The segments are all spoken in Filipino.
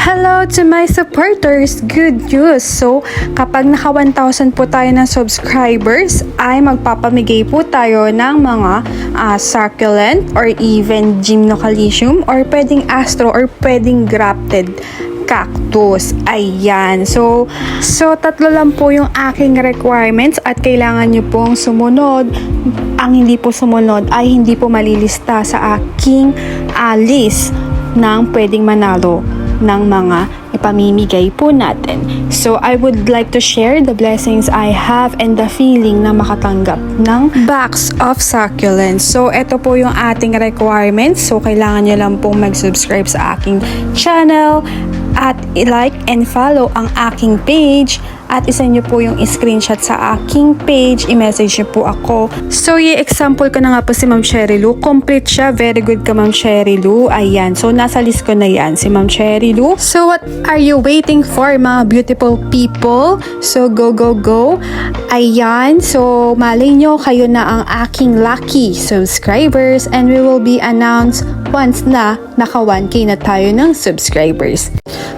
Hello to my supporters! Good news! So, kapag naka 1,000 po tayo ng subscribers, ay magpapamigay po tayo ng mga succulent or even gymnocalycium or pwedeng astro or pwedeng grafted cactus. Ayan. So tatlo lang po yung aking requirements at kailangan nyo pong sumunod. Ang hindi po sumunod ay hindi po malilista sa aking list ng pwedeng manalo ng mga ipamimigay po natin. So, I would like to share the blessings I have and the feeling na makatanggap ng box of succulents. So, ito po yung ating requirements. So, kailangan nyo lang pong mag-subscribe sa aking channel at i-like and follow ang aking page at isa nyo po yung screenshot sa aking page, i-message nyo po ako. So, i-example ko na nga po si Ma'am Cherry Lou. Complete siya. Very good ka, Ma'am Cherry Lou. Ayan. So, nasa list ko na yan, si Ma'am Cherry Lou. So, what are you waiting for, mga beautiful people? So, go, go, go. Ayan. So, malay nyo, kayo na ang aking lucky subscribers and we will be announced once na naka 1K na tayo ng subscribers.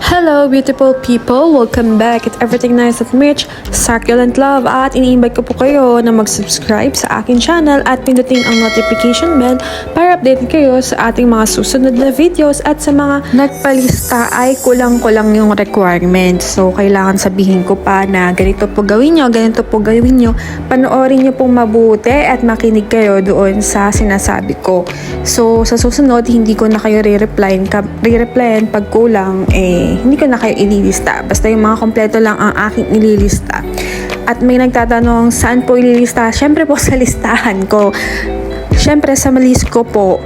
Hello, beautiful people! Welcome back at Everything Nice at Mitch, Succulent Love, at ini-invite ko po kayo na mag-subscribe sa aking channel at pindutin ang notification bell para update kayo sa ating mga susunod na videos at sa mga nagpalista ay kulang-kulang yung requirements. So, kailangan sabihin ko pa na ganito po gawin nyo, ganito po gawin nyo. Panoorin nyo pong mabuti at makinig kayo doon sa sinasabi ko. So, sa susunod, hindi ko na kayo re-replyan pag kulang, hindi ko na kayo ililista. Basta yung mga kompleto lang ang aking ililista. At may nagtatanong, saan po ililista? Siyempre po sa listahan ko. Siyempre sa list ko po,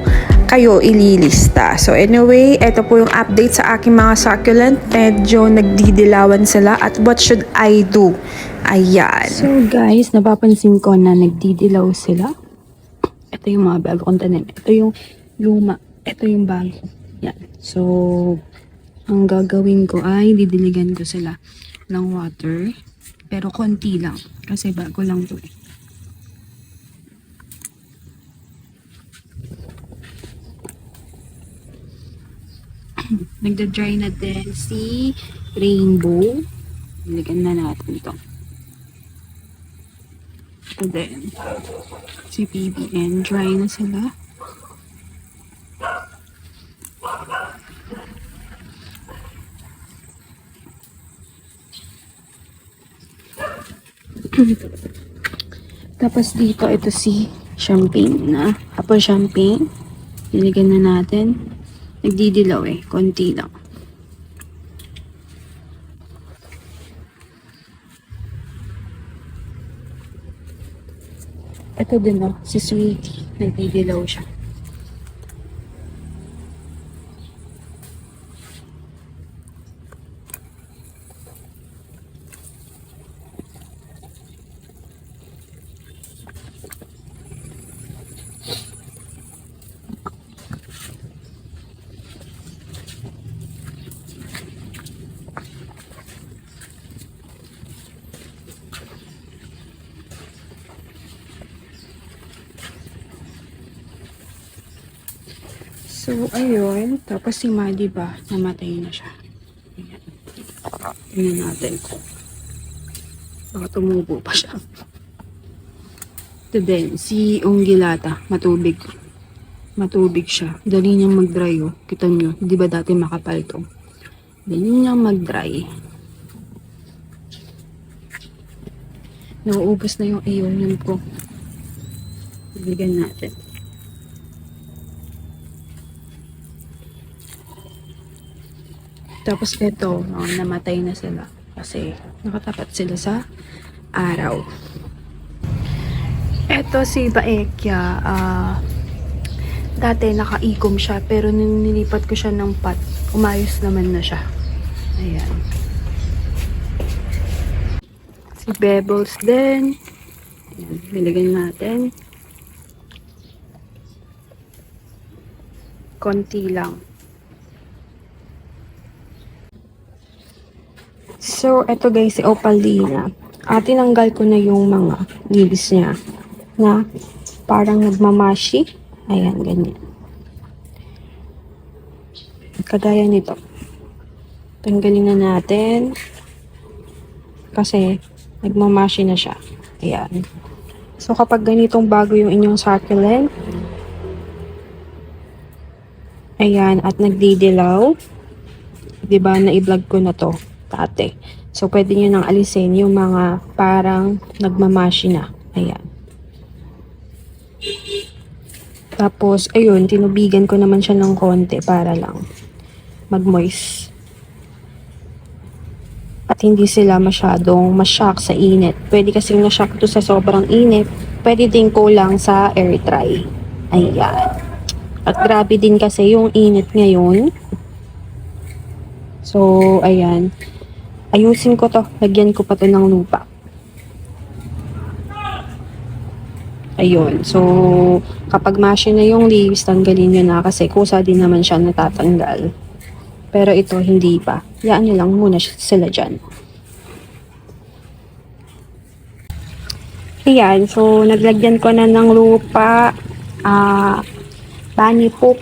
kayo ililista. So anyway, ito po yung update sa aking mga succulent. Medyo nagdidilawan sila at what should I do? Ayan. So guys, napapansin ko na nagdidilaw sila. Ito yung mga bago kong tanim. Ito yung luma. Ito yung bago. Yan. So, ang gagawin ko ay didiligan ko sila ng water. Pero konti lang. Kasi bago lang to eh. Nagda-dry na din si Rainbow. Diligan na natin ito. Ito din. Si PBN. Dry na sila. Tapos dito, ito si champagne na. Apple champagne. Diligan na natin. Nagdidilaw eh. Konti lang. Ito din oh, si Sweetie. Nagdidilaw siya. So, ayun. Tapos si Maddie ba, namatay na siya. Ayan. Tingnan natin kung baka tumubo pa siya. Ito din, si Ongilata, matubig. Matubig siya. Dali niyang mag-dry, oh. Kita niyo, di ba dati makapal to? Dali niyang mag-dry. Nauubos na yung ionium ko. Bigyan natin. Tapos ito, namatay na sila kasi nakatapat sila sa araw. Ito si Baekya, dati naka-ecom siya pero nung nilipat ko siya ng pot, umayos naman na siya. Ayan. Si Bebbles din. Ayan, nilagyan natin. Konti lang. So, eto guys, si Opalina. Tinanggal ko na yung mga leaves niya na parang nagmamashi. Ayan, ganyan. Kagaya nito. Tanggalin na natin. Kasi nagmamashi na siya. Ayan. So kapag ganitong bago yung inyong succulent, ayan, at nagdidilaw, diba, na-i-vlog ko na to dati. So pwede nyo nang alisin yung mga parang nagmamashi na. Ayan. Tapos, ayun, tinubigan ko naman siya ng konti para lang mag-moist. At hindi sila masyadong ma-shock sa init. Pwede kasing na-shock to sa sobrang init. Pwede din kulang sa air dry. Ayan. At grabe din kasi yung init ngayon. So, ayan. Ayusin ko to. Lagyan ko pa to ng lupa. Ayun. So, kapag mashi na yung leaves, tanggalin nyo na kasi kusa din naman siya natatanggal. Pero ito, hindi pa. Yaan nyo lang muna sila dyan. Ayan. So, naglagyan ko na ng lupa. Bunny poop.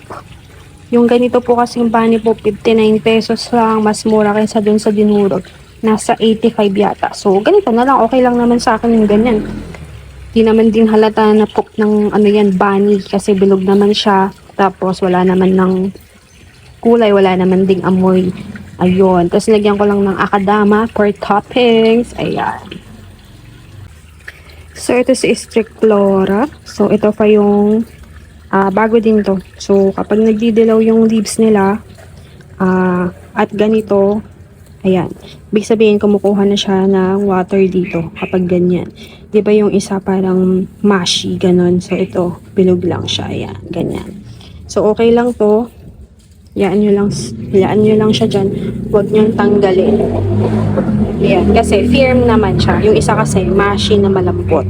Yung ganito po kasing bunny poop, 59 pesos lang. Mas mura kaysa dun sa dinurog. Nasa 85 yata. So, ganito na lang. Okay lang naman sa akin yung ganyan. Di naman din halata na poop ng ano yan, bunny. Kasi bilog naman siya. Tapos, wala naman ng kulay. Wala naman ding amoy. Ayun. Tapos, lagyan ko lang ng akadama for toppings. Ayan. So, ito si Strictflora. So, ito pa yung bago din to. So, kapag nagdidilaw yung leaves nila, at ganito, ayan. Ibig sabihin, kumukuha na siya ng water dito kapag ganyan. Di ba yung isa parang mushy, ganon. So, ito, bilog lang siya. Ayan, ganyan. So, okay lang to. Hayaan nyo lang siya dyan. Huwag nyo tanggalin. Ayan, kasi firm naman siya. Yung isa kasi, mushy na malambot.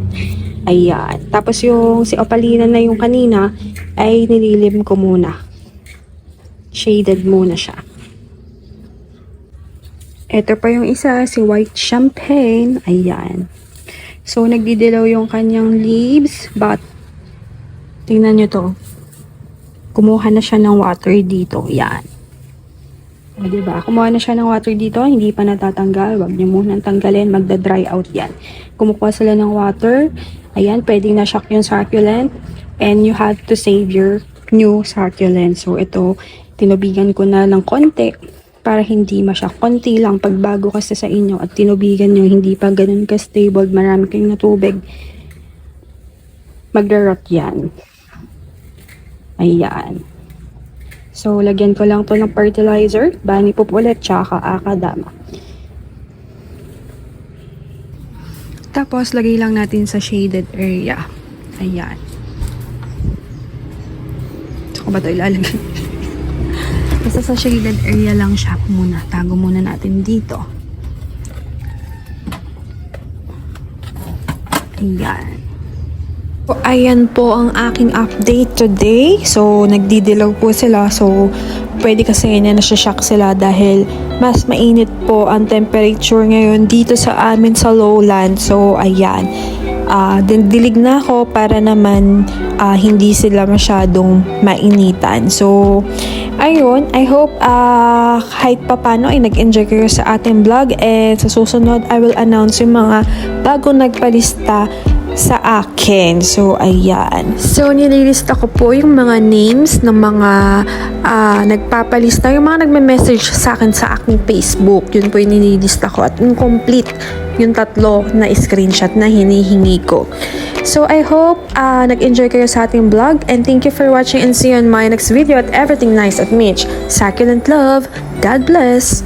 Ayan. Tapos yung si Opalina na yung kanina, ay nililim ko muna. Shaded muna siya. Ito pa yung isa, si White Champagne. Ayan. So, nagdidilaw yung kanyang leaves. But, tingnan nyo to. Kumuha na siya ng water dito. Ayan. O, diba? Kumuha na siya ng water dito. Hindi pa natatanggal. Huwag nyo munang tanggalin. Magda-dry out yan. Kumukuha sila ng water. Ayan. Pwedeng na-shock yung succulent. And you have to save your new succulent. So, ito, tinubigan ko na ng konti para hindi masya. Konti lang pagbago kasi sa inyo at tinubigan nyo, hindi pa ganun ka-stable, marami kayong natubig, magda-rot yan. Ayan. So, lagyan ko lang to ng fertilizer, bunny poop ulit, tsaka akadama. Tapos, lagay lang natin sa shaded area. Ayan. Saka ba ito ilalagay? Basta sa shaded area lang siya muna. Tago muna natin dito. Ayan. So, ayan po ang aking update today. So, nagdidilaw po sila. So, pwede kasi na nasashock sila dahil mas mainit po ang temperature ngayon dito sa amin sa lowland. So, ayan. Dilig na ako para naman hindi sila masyadong mainitan. So, ayun, I hope kahit papano ay nag-enjoy kayo sa ating vlog, and sa susunod I will announce yung mga bagong nagpalista sa akin. So, ayan. So, nililista ko po yung mga names ng mga nagpapalista, yung mga nagme-message sa akin sa aking Facebook. Yun po yung nililista ko. At incomplete yung tatlo na screenshot na hinihingi ko. So, I hope nag-enjoy kayo sa ating vlog, and thank you for watching, and see you on my next video at Everything Nice at Mitch. Succulent love. God bless.